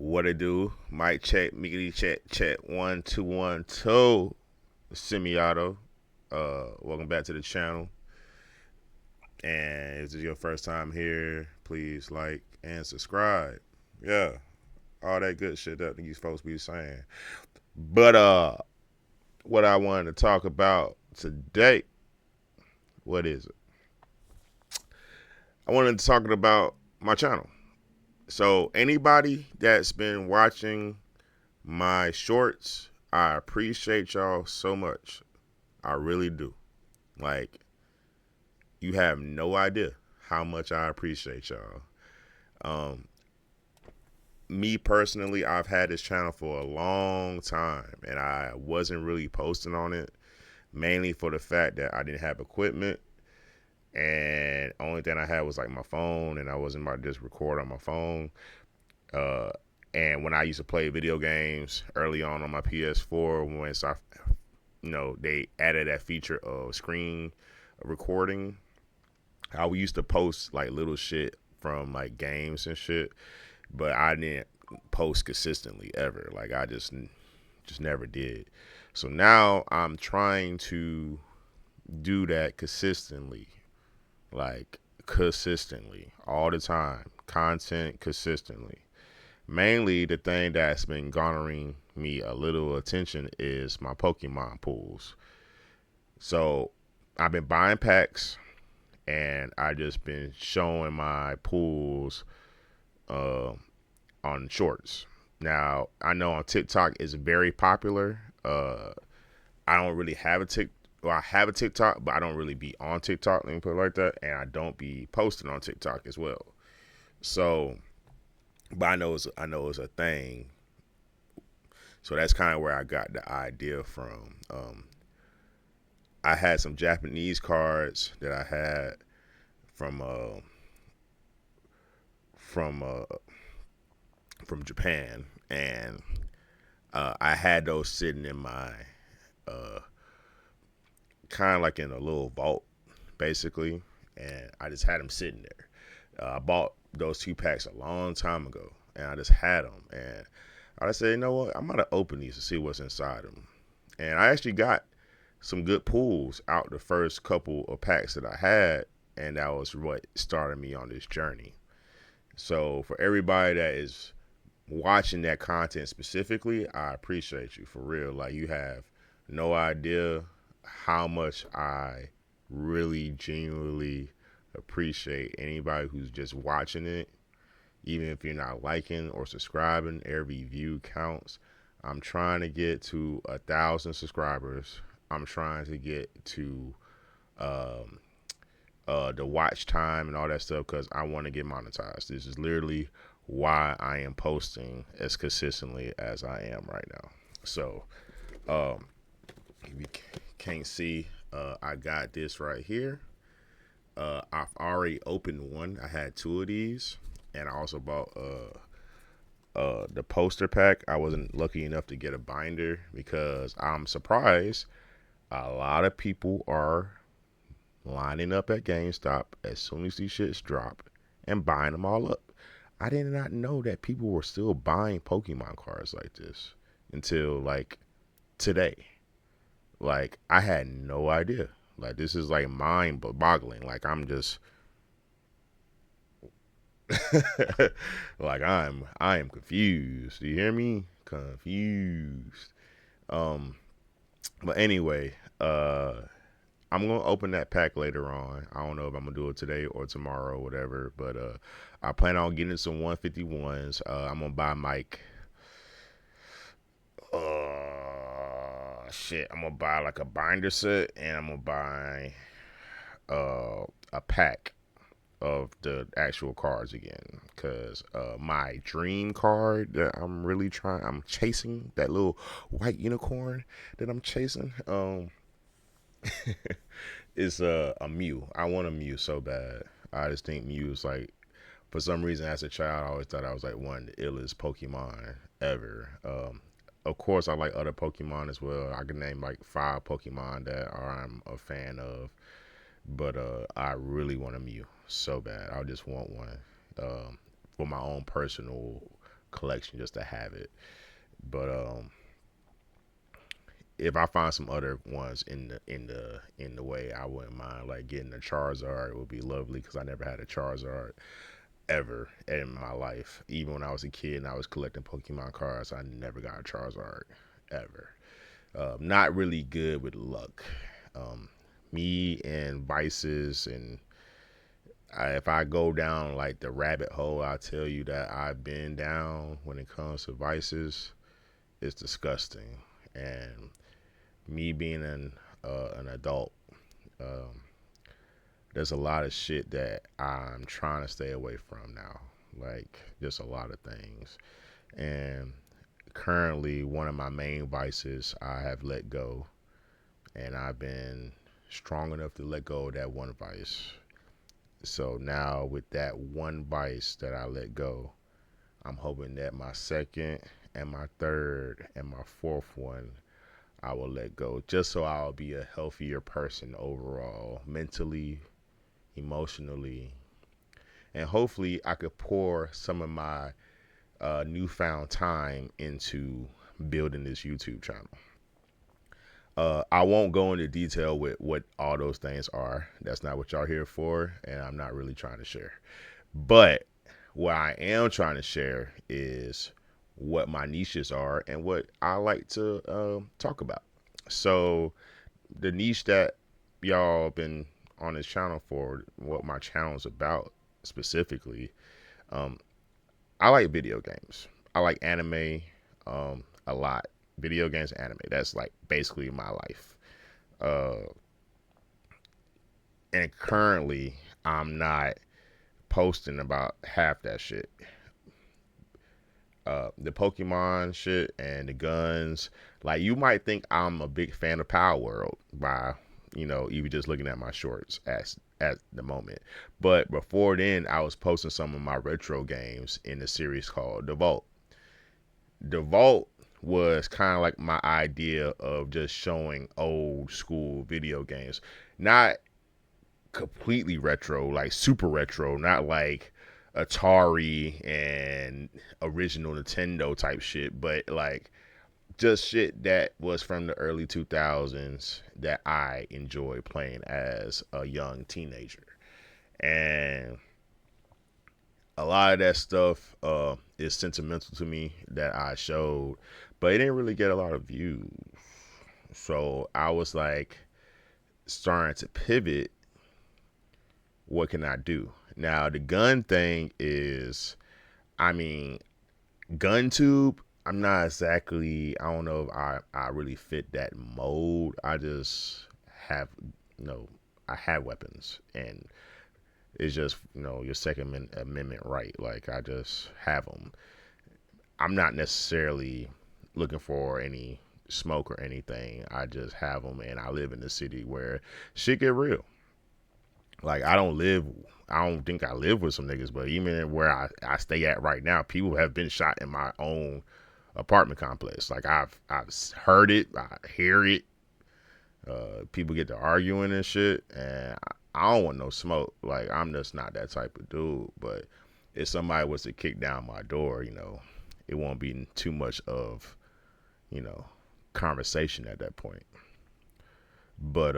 What it do? Mic check, miggity check, check 1 2 1 2. Semi-auto. Welcome back to the channel. And if this is your first time here, please like and subscribe. Yeah, all that good shit that these folks be saying. But what I wanted to talk about today, what is it? I wanted to talk about my channel. So anybody that's been watching my shorts, I appreciate y'all so much. I really do. Like, you have no idea how much I appreciate y'all. Um, Me personally, I've had this channel for a long time, and I wasn't really posting on it, mainly for the fact that I didn't have equipment, and only thing I had was like my phone, and I wasn't about to just record on my phone. Uh, and when I used to play video games early on my PS4, they added that feature of screen recording. I used to post like little shit from like games and shit, but I didn't post consistently ever. Like I just never did. So now I'm trying to do that consistently, like consistently all the time, content consistently. Mainly the thing that's been garnering me a little attention is my Pokemon pools. So I've been buying packs and I just been showing my pools uh, on shorts. Now I know on TikTok is very popular. I don't really have a Tik. Well, I have a TikTok, but I don't really be on TikTok. Let me put it like that, and I don't be posting on TikTok as well. So, but I know it's a thing. So that's kind of where I got the idea from. I had some Japanese cards that I had from uh, from uh, from Japan, and I had those sitting in my uh, kind of like in a little vault, basically, and I just had them sitting there. I bought those 2 packs a long time ago, and I just had them, and I said, you know what, I'm gonna open these to see what's inside them, and I actually got some good pulls out the first couple of packs that I had, and that was what started me on this journey. So for everybody that is watching that content specifically, I appreciate you for real. Like you have no idea how much I really genuinely appreciate anybody who's just watching it. Even if you're not liking or subscribing, every view counts. I'm trying to get to 1,000 subscribers. I'm trying to get to um, the watch time and all that stuff because I want to get monetized. This is literally why I am posting as consistently as I am right now. So, um, if you can't see, I got this right here. I've already opened one. I had 2 of these, and I also bought the poster pack. I wasn't lucky enough to get a binder because I'm surprised a lot of people are lining up at GameStop as soon as these shits drop and buying them all up. I did not know that people were still buying Pokemon cards like this until like today. Like I had no idea. Like this is like mind boggling. Like I'm just like I am confused. Do you hear me? Confused. Um but anyway, I'm gonna open that pack later on. I don't know if I'm gonna do it today or tomorrow or whatever, but I plan on getting some 151s. I'm gonna buy Mike. Shit, I'm gonna buy like a binder set, and I'm gonna buy a pack of the actual cards again. Cause my dream card that I'm chasing that little white unicorn that I'm chasing. Is a Mew. I want a Mew so bad. I just think Mew is like, for some reason, as a child, I always thought I was like one of the illest Pokemon ever. Of course, I like other Pokemon as well. I can name like 5 Pokemon that I'm a fan of, but I really want a Mew so bad. I just want one for my own personal collection just to have it. But if I find some other ones in the way, I wouldn't mind. Like getting a Charizard, it would be lovely because I never had a Charizard ever in my life. Even when I was a kid and I was collecting Pokemon cards, I never got a Charizard ever. Not really good with luck. Um, Me and vices, and if I go down like the rabbit hole, I tell you that I've been down when it comes to vices. It's disgusting. And me being an adult, um, there's a lot of shit that I'm trying to stay away from now. Like just a lot of things. And currently, one of my main vices I have let go, and I've been strong enough to let go of that one vice. So now, with that one vice that I let go, I'm hoping that my second and my third and my fourth one I will let go, just so I'll be a healthier person overall, mentally, emotionally, and hopefully I could pour some of my newfound time into building this YouTube channel. I won't go into detail with what all those things are. That's not what y'all here for, and I'm not really trying to share. But what I am trying to share is what my niches are and what I like to talk about. So the niche that y'all been on this channel for, what my channel is about specifically, um, I like video games. I like anime a lot. Video games, anime. That's like basically my life. Uh, and currently, I'm not posting about half that shit. The Pokemon shit and the guns. Like you might think I'm a big fan of Power World by, even just looking at my shorts at the moment. But before then, I was posting some of my retro games in the series called The Vault. The Vault was kind of like my idea of just showing old school video games, not completely retro, like super retro, not like Atari and original Nintendo type shit, but like just shit that was from the early 2000s that I enjoyed playing as a young teenager. And a lot of that stuff is sentimental to me that I showed, but it didn't really get a lot of views. So I was like starting to pivot. What can I do? Now, the gun thing is, I mean, GunTube, I'm not exactly, I don't know if I really fit that mold. I just have, you know, I have weapons and it's just, your Second Amendment right. Like, I just have them. I'm not necessarily looking for any smoke or anything. I just have them, and I live in a city where shit get real. Like I don't think I live with some niggas, but even where I stay at right now, people have been shot in my own apartment complex. Like I've heard it, I hear it. People get to arguing and shit, and I don't want no smoke. Like I'm just not that type of dude. But if somebody was to kick down my door, it won't be too much of you know conversation at that point. But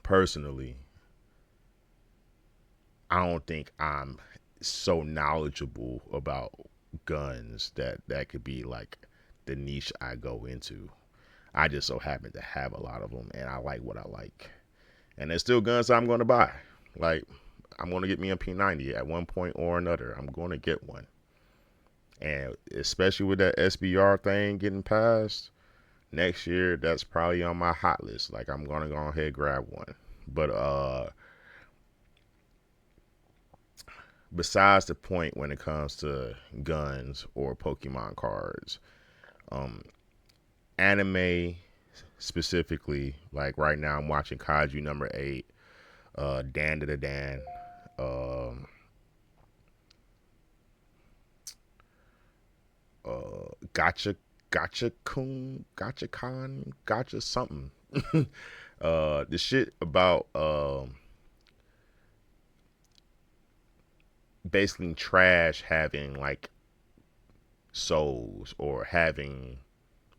personally, I don't think I'm so knowledgeable about guns that could be like the niche I go into. I just so happen to have a lot of them, and I like what I like. And there's still guns I'm going to buy. Like I'm going to get me a P90 at one point or another. I'm going to get one, and especially with that SBR thing getting passed next year, that's probably on my hot list. Like I'm going to go ahead and grab one. But besides the point when it comes to guns or Pokemon cards, um, anime specifically, like right now I'm watching Kaiju number 8, Dan to the Dan, um, Gotcha, Gotcha Kun, Gotcha Con, Gotcha something. The shit about basically trash having like souls or having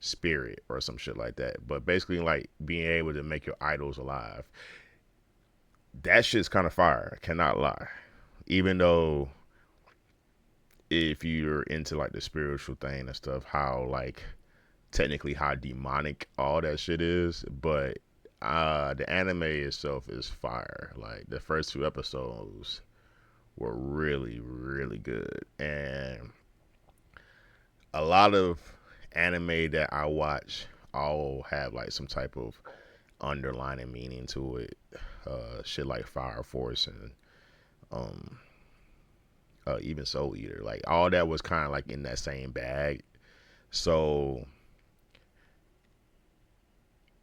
spirit or some shit like that. But basically, like being able to make your idols alive. That shit's kind of fire. I cannot lie. Even though if you're into like the spiritual thing and stuff, how like technically how demonic all that shit is, but the anime itself is fire. Like the first two episodes were really really good, and a lot of anime that I watch all have like some type of underlining meaning to it. Shit like Fire Force and um even Soul Eater, like all that was kind of like in that same bag. So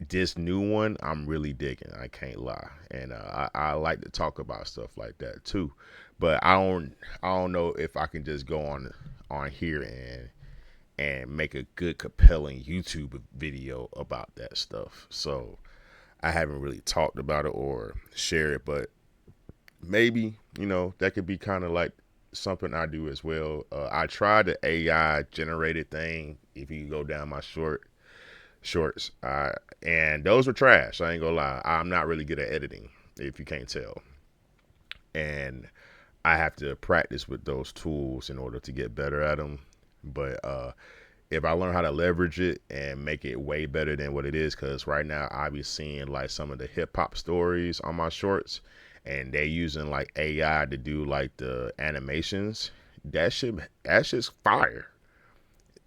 this new one, I'm really digging. I can't lie, and I like to talk about stuff like that too. But I don't know if I can just go on here and make a good compelling YouTube video about that stuff. So I haven't really talked about it or shared it, but maybe that could be kind of like something I do as well. I tried the AI generated thing. If you go down my shorts, and those were trash. I ain't gonna lie. I'm not really good at editing, if you can't tell, and I have to practice with those tools in order to get better at them. But if I learn how to leverage it and make it way better than what it is, because right now I be seeing like some of the hip hop stories on my shorts, and they using like AI to do like the animations. That shit's fire.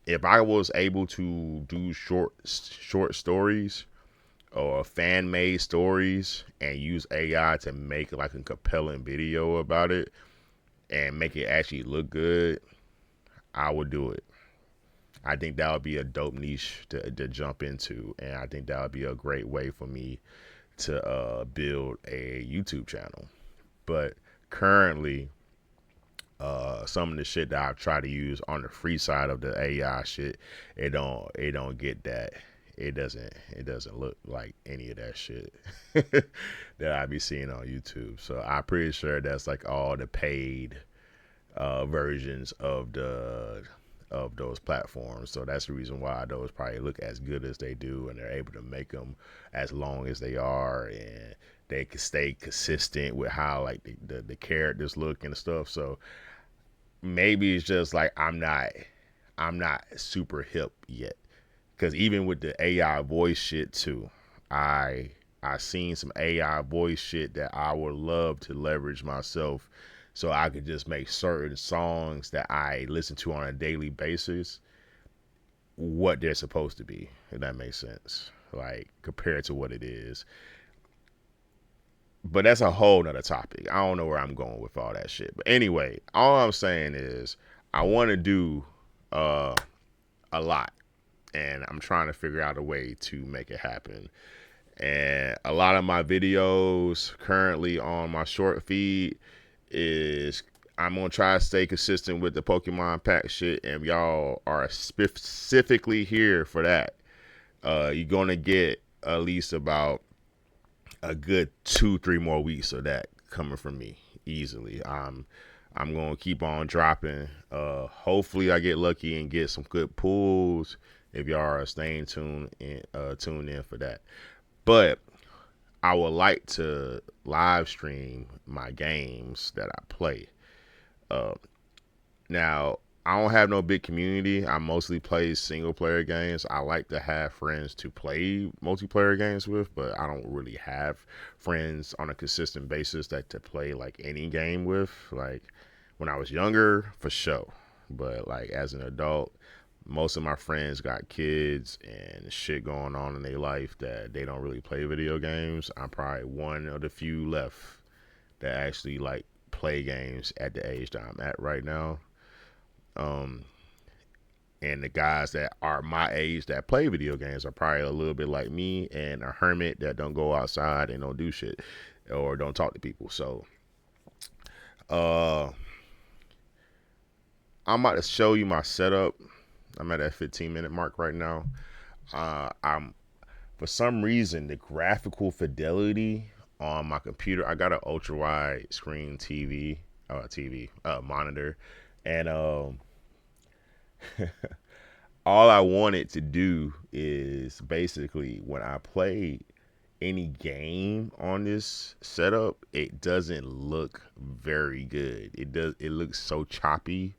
If I was able to do short stories or fan made stories and use AI to make like a compelling video about it and make it actually look good, I would do it. I think that would be a dope niche to jump into, and I think that would be a great way for me to build a YouTube channel. But currently, some of the shit that I've tried to use on the free side of the AI shit, it don't get that. It doesn't look like any of that shit that I be seeing on YouTube. So I'm pretty sure that's like all the paid versions of those platforms. So that's the reason why those probably look as good as they do, and they're able to make them as long as they are, and they can stay consistent with how like the characters look and stuff. So maybe it's just like I'm not super hip yet, because even with the AI voice shit too, I I seen some AI voice shit that I would love to leverage myself, so I could just make certain songs that I listen to on a daily basis what they're supposed to be, if that makes sense. Like compared to what it is. But that's a whole nother topic. I don't know where I'm going with all that shit. But anyway, all I'm saying is I want to do uh, a lot, and I'm trying to figure out a way to make it happen. And a lot of my videos currently on my short feed is I'm gonna try to stay consistent with the Pokemon pack shit, and y'all are specifically here for that. You're gonna get at least about a good 2-3 more weeks of that coming from me easily. I'm gonna keep on dropping. Hopefully I get lucky and get some good pulls. If y'all are staying tuned in for that. But I would like to live stream my games that I play. Uh, Now, I don't have no big community. I mostly play single player games. I like to have friends to play multiplayer games with, but I don't really have friends on a consistent basis that to play like any game with. Like when I was younger, for sure. But like as an adult, most of my friends got kids and shit going on in their life that they don't really play video games. I'm probably one of the few left that actually like play games at the age that I'm at right now. Um, and the guys that are my age that play video games are probably a little bit like me and a hermit that don't go outside and don't do shit or don't talk to people. So, uh, I'm about to show you my setup. I'm at that 15-minute mark right now. I'm For some reason the graphical fidelity on my computer. I got an ultra wide screen TV monitor, and All I wanted to do is basically when I play any game on this setup, it doesn't look very good. It looks so choppy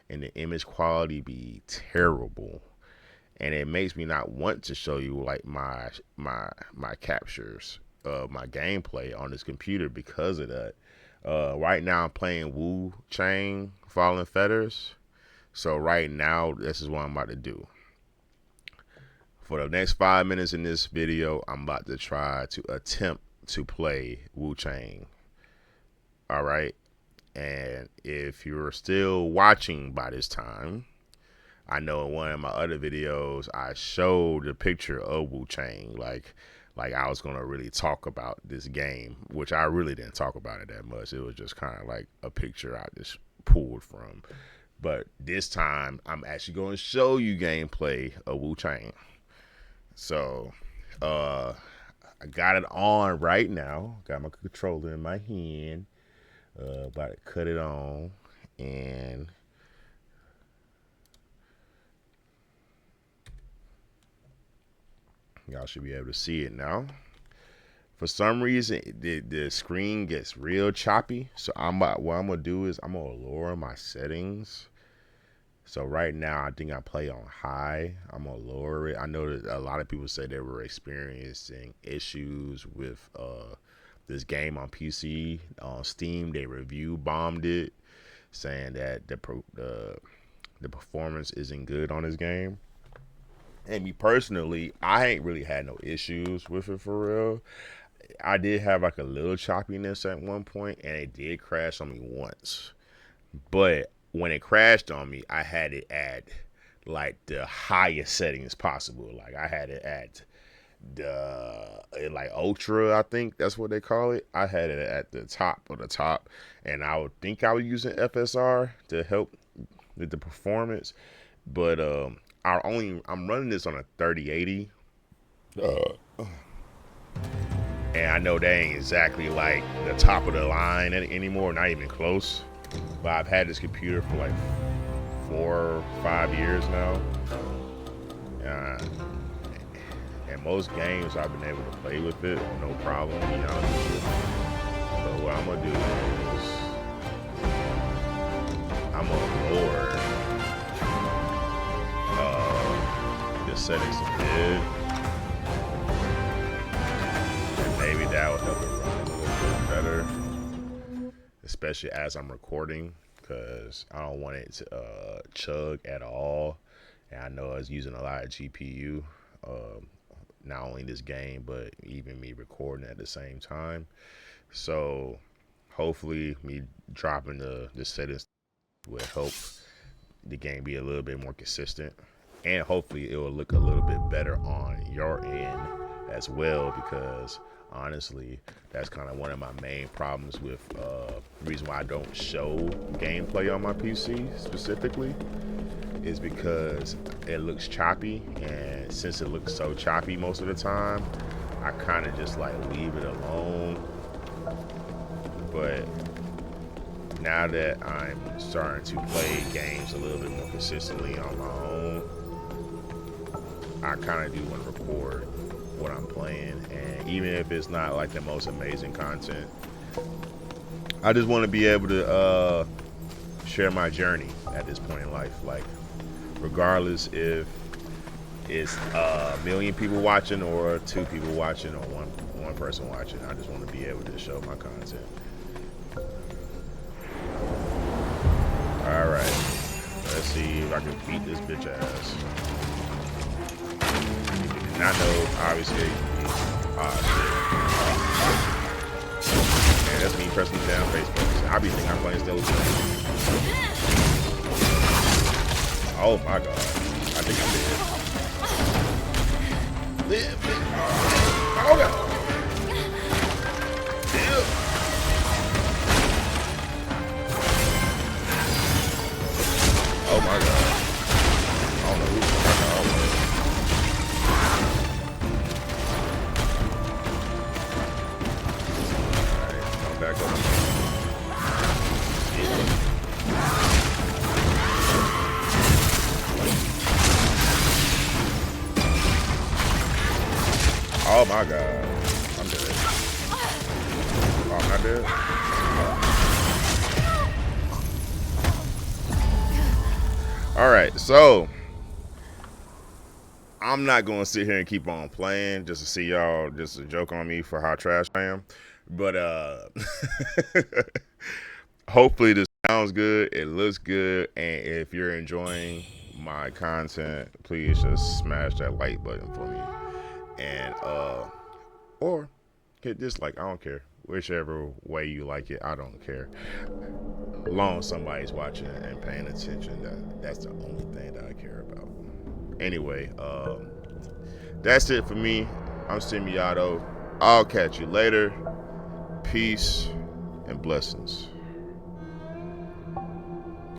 and the image quality be terrible. And it makes me not want to show you like my captures of my gameplay on this computer because of that. Right now I'm playing Wu Chang Fallen Fetters. So right now this is what I'm about to do. For the next 5 minutes in this video, I'm about to try to attempt to play Wu Chang. All right. And if you're still watching by this time, I know in one of my other videos I showed a picture of Wu Chang, like I was gonna really talk about this game, which I really didn't talk about it that much. It was just kind of like a picture I just pulled from. But this time I'm actually gonna show you gameplay of Wu Chang. So I got it on right now. Got my controller in my hand. About to cut it on, and y'all should be able to see it now. For some reason, the screen gets real choppy. So what I'm gonna do is I'm gonna lower my settings. So right now, I think I play on high. I'm gonna lower it. I know that a lot of people say they were experiencing issues with this game on PC. On Steam, they review bombed it, saying that the performance isn't good on this game. And me personally, I ain't really had no issues with it for real. I did have like a little choppiness at one point, and it did crash on me once. But when it crashed on me, I had it at like the highest settings possible. Like I had it at like ultra, I think that's what they call it. I had it at the top of the top, and I would think I was using FSR to help with the performance. But I'm running this on a 3080. And I know they ain't exactly like the top of the line anymore, not even close. But I've had this computer for like 4 or 5 years now. And most games I've been able to play with it, no problem, to be honest with you. So what I'm gonna do is I'm gonna lower the settings a bit. Maybe that will help it run a little bit better, especially as I'm recording, because I don't want it to chug at all. And I know it's using a lot of GPU, not only this game, but even me recording at the same time. So hopefully me dropping the settings will help the game be a little bit more consistent. And hopefully it will look a little bit better on your end as well, because honestly, that's kind of one of my main problems with the reason why I don't show gameplay on my PC specifically, is because it looks choppy, and since it looks so choppy most of the time, I kind of just like leave it alone. But now that I'm starting to play games a little bit more consistently on my own, I kind of do want to record what I'm playing, and even if it's not like the most amazing content, I just want to be able to share my journey at this point in life. Like, regardless if it's a million people watching or 2 people watching or one person watching, I just want to be able to show my content. All right, let's see if I can beat this bitch ass. Not know, obviously. Man, that's me pressing the damn Facebook. I be thinking I'm playing still. Oh my god. I think I'm dead. Oh god. Damn. Oh my god. I don't know who the fuck I was. Back up. Oh my god. I'm dead. Oh, I'm not dead? Alright, so I'm not gonna sit here and keep on playing just to see y'all just a joke on me for how trash I am. But hopefully this sounds good, it looks good, and if you're enjoying my content, please just smash that like button for me. And or hit dislike, I don't care. Whichever way you like it, I don't care. Long as somebody's watching and paying attention, that's the only thing that I care about. Anyway, that's it for me. I'm Simiato. I'll catch you later. Peace and blessings.